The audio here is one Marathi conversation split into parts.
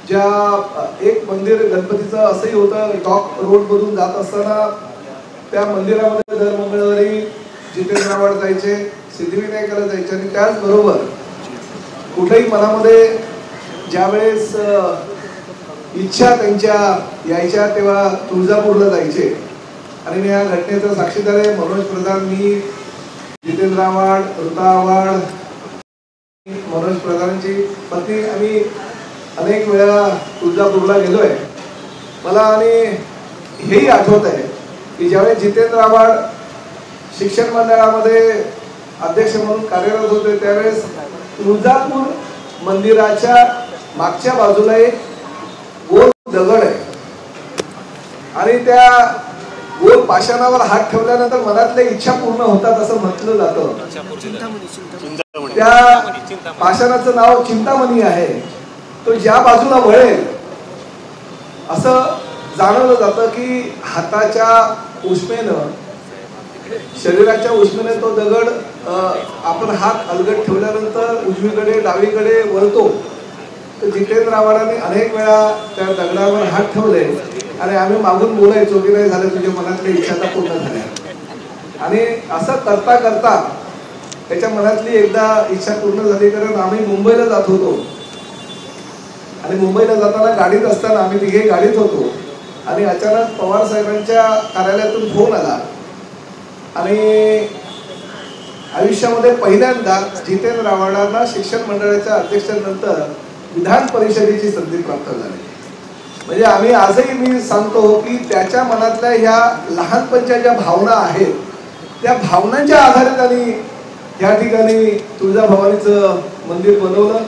ज्या एक मंदिर गणपतीचं असंही होतं, डॉक रोड मधून जात असताना त्या मंदिरामध्ये दर मंगळवारी जितेंद्र आव्हाड जायचे, सिद्धिविनायकाला जायचे आणि त्याचबरोबर कुठेही मनामध्ये ज्यावेळेस इच्छा त्यांच्या यायच्या तेव्हा तुळजापूरला जायचे. आणि मी या घटनेचा साक्षीदार आहे. मनोज प्रधान, मी, जितेंद्र आव्हाड, ऋता आव्हाड, मनोज प्रधानांची पत्नी, आम्ही अनेक वेळा तुळजापूरला गेलोय. मला आणि हेही आठवत आहे की ज्यावेळेस जितेंद्र आव्हाड शिक्षण मंडळामध्ये अध्यक्ष म्हणून कार्यरत होते त्यावेळेस तुळजापूर मंदिराच्या मागच्या बाजूला एक गोल दगड आहे आणि त्या गोल पाषाणावर हात ठेवल्यानंतर मनातल्या इच्छा पूर्ण होतात असं म्हटलं जातं. त्या पाषाणाचं नाव चिंतामणी आहे. तो ज्या बाजूला वळेल असं जाणवलं जातं की हाताच्या उष्मेनं, शरीराच्या उष्मेने तो दगड आपण हात अलगद ठेवल्यानंतर उजवीकडे डावीकडे वळतो. तर जितेंद्र आव्हाडांनी अनेक वेळा त्या दगडावर हात ठेवले आणि आम्ही मागून बोलायचो की नाही झालं, तुझ्या मनातल्या इच्छा पूर्ण झाल्या. आणि असं करता करता त्याच्या मनातली एकदा इच्छा पूर्ण झाली. कारण आम्ही मुंबईला जात होतो आणि मुंबईला जाताना गाडीत असताना आम्ही तिघे गाडीत होतो आणि अचानक पवार साहेबांच्या कार्यालयातून फोन आला आणि आयुष्यामध्ये पहिल्यांदा जितेंद्र आव्हाडांना शिक्षण मंडळाच्या अध्यक्षानंतर विधान परिषदेची संधी प्राप्त झाली. म्हणजे आम्ही आजही मी सांगतो की त्याच्या मनातल्या ह्या लहानपणच्या ज्या भावना आहेत त्या भावनांच्या आधारे त्यांनी या ठिकाणी तुळजाभवानीचं मंदिर बनवलं.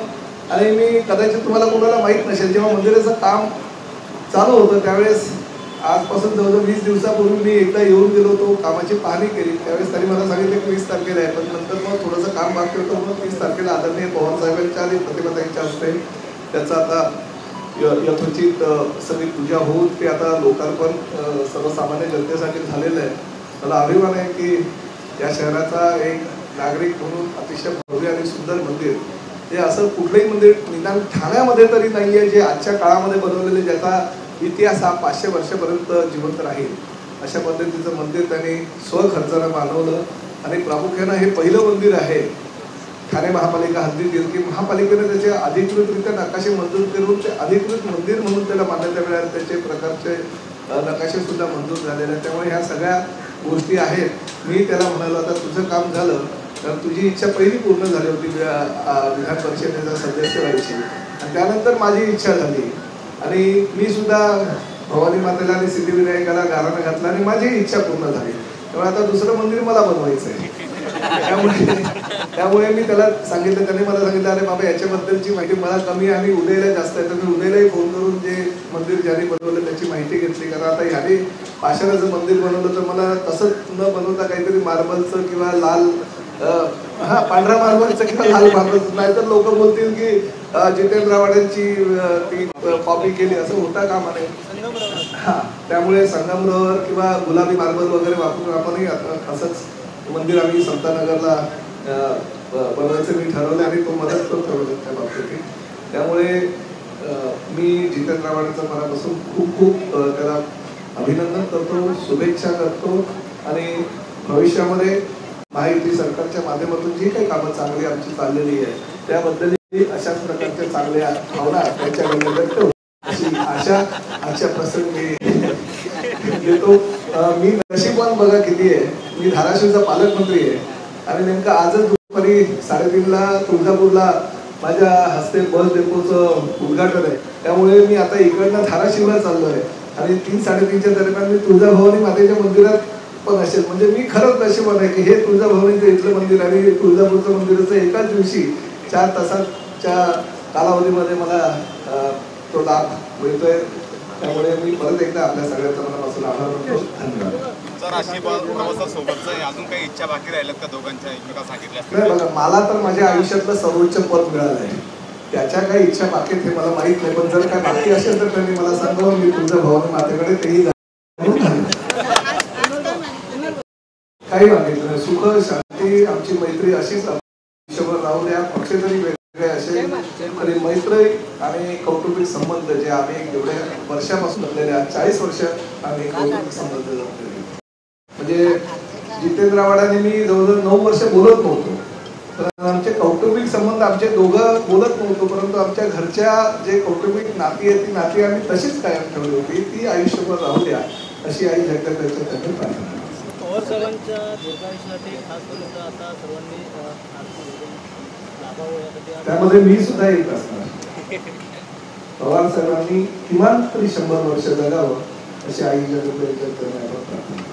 आणि मी कदाचित तुम्हाला कोणाला माहित नसेल, जेव्हा मंदिराचं काम चालू होतं त्यावेळेस आजपासून जवळजवळ 20 दिवसापूर्वी मी एकदा येऊन गेलो होतो, कामाची पाहणी केली. त्यावेळेस त्यांनी मला सांगितलं की 20 तारखेला आहे, पण नंतर मग थोडंसं काम बाकी होतं. मग 30 तारखेला आदरणीय पवार साहेबांच्या आणि प्रतिभाताईंच्या हस्ते त्याचं आता यथोचित सगळी पूजा होऊन ते आता लोकार्पण सर्वसामान्य जनतेसाठी झालेलं आहे. मला अभिमान आहे की या शहराचा एक नागरिक म्हणून अतिशय भव्य आणि सुंदर मंदिर, हे असं कुठलंही मंदिर निदान ठाण्यामध्ये तरी नाहीये जे आजच्या काळामध्ये बनवलेले, ज्याचा इतिहास हा 500 वर्षापर्यंत जिवंत राहील अशा पद्धतीचं मंदिर त्यांनी स्वखर्चानं बांधवलं. आणि प्रामुख्यानं हे पहिलं मंदिर आहे ठाणे महापालिका हद्दीतील की महापालिकेने त्याचे अधिकृतरित्या नकाशे मंजूर करून ते अधिकृत मंदिर म्हणून त्याला मान्यता मिळाली. त्याचे प्रकारचे नकाशे सुद्धा मंजूर झालेले आहेत. त्यामुळे ह्या सगळ्या गोष्टी आहेत. मी त्याला म्हणालो आता तुझं काम झालं, कारण तुझी इच्छा पहिली पूर्ण झाली होती विधान परिषदेचा सदस्य व्हायची आणि त्यानंतर माझी इच्छा झाली आणि मी सुद्धा भवानी मातेला आणि सिद्धिविनायकाला गाराणं घातलं आणि माझी इच्छा पूर्ण झाली. त्यामुळे आता दुसरं मंदिर मला बनवायचं आहे. त्यामुळे मी त्याला सांगितलं, त्याने मला सांगितलं अरे बाबा याच्याबद्दलची माहिती मला कमी आणि उदयला जास्त आहे. तर मी उदयलाही फोन करून जे मंदिर ज्याने बनवलं त्याची माहिती घेतली. कारण आता ह्याने पाषाणाचं मंदिर बनवलं तर मला तसंच न बनवता काहीतरी मार्बलचं किंवा लाल पांढरा मार्बलचं किंवा लाल मार्बलचं, नाहीतर लोक बोलतील की जितेंद्र आव्हाडांची ती कॉपी केली, असं होता कामा नये. त्यामुळे संगमरवर किंवा गुलाबी मार्बल वगैरे वापरून आपणही असंच मंदिर आम्ही समतानगरला बनवायचं मी ठरवलं आणि तो मदत पण ठरवलं त्या बाबतीत. त्यामुळे मी जितेंद्र आव्हाडांचं मनापासून खूप खूप त्याला अभिनंदन करतो, शुभेच्छा करतो आणि भविष्यामध्ये महायुती सरकारच्या माध्यमातून जी काही कामं चांगली आमची चाललेली आहे त्याबद्दल अशाच प्रकारच्या चांगल्या भावना त्यांच्याकडे व्यक्त होतील अशी आशा आजच्या प्रसंगी देतो. मी नशीबवान बघा किती आहे, मी धाराशिवचा पालकमंत्री आहे आणि नेमकं आजच दुपारी 3:30ला तुळजापूरला माझ्या हस्ते बस डेपोचं उद्घाटन आहे. त्यामुळे मी आता इकडनं धाराशिवला चाललो आहे आणि 3-3:30च्या दरम्यान मी तुळजाभवानी मातेच्या मंदिरात पण असेल. म्हणजे मी खरंच नशीबवान आहे की हे तुळजाभवानीचं इथलं मंदिर आणि तुळजापूरचं मंदिराचं एकाच दिवशी 4 तासाच्या कालावधीमध्ये मला तो लाभ मिळतोय. त्यामुळे मी परत एकदा आपल्या सगळ्यांचा मनापासून आभार मानतो. धन्यवाद. अजून काही इच्छा बाकी राहिल्यात का दोघांच्या एकमेकांना सांगितल्या? नाही बघा, मला तर माझ्या आयुष्यातलं सर्वोच्च पद मिळालं आहे. त्याच्या काही इच्छा बाकी हे मला माहित नाही, पण जर काय बाकी असेल तर त्यांनी मला सांगावं, मी तुझ्या भवानी मातेकडे तेही काही मागितलं. सुख शांती आमची मैत्री अशीच आयुष्यभर राहू द्या. पक्ष जरी असे तरी मैत्री आणि कौटुंबिक संबंध जे आम्ही एवढ्या वर्षापासून असलेले 40 वर्ष आम्ही कौटुंबिक संबंध जपलेले. म्हणजे जितेंद्र आव्हाडांनी मी जवळजवळ 9 वर्ष बोलत नव्हतो, तर आमचे कौटुंबिक संबंध आमचे दोघं बोलत नव्हतो, परंतु आमच्या घरच्या जे कौटुंबिक नाती आहे ती नाती आम्ही तशीच कायम ठेवली होती. ती आयुष्यभर राहू द्या अशी आई जगदीच्या त्यांनी प्रार्थना. पवार साहेबांच्या दीर्घायुष्यासाठी खास करून आता सर्वांनी लाभावं यासाठी त्यामध्ये मी सुद्धा एक असणार. पवार साहेबांनी किमान तरी 100 वर्ष जगावं अशी आई जगदीच्या प्रार्थना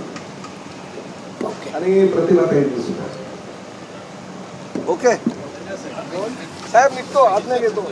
आणि प्रतिभाताईंनी सुद्धा. ओके साहेब निघतो, आज नाही घेतो.